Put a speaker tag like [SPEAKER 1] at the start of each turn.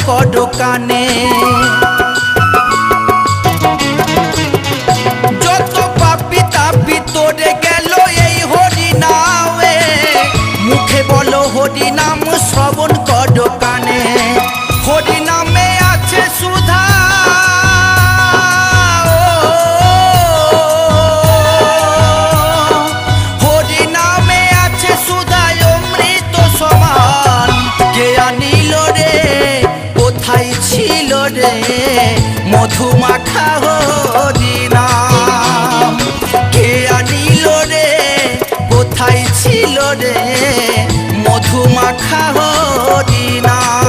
[SPEAKER 1] করো কানে। যত পাপি তাপি তোরে গেল এই হরি নামে, মুখে বলো হরি নাম শ্রবণ করো কানে। হরি নামে আছে সুধা, হরি নামে আছে সুধা অমৃত সমান। কে আনিল রে কোথায় ছিল রে মধু মাখা হরি নাম। কে আনিল রে কোথায় ছিল রে মধু মাখা হরি নাম।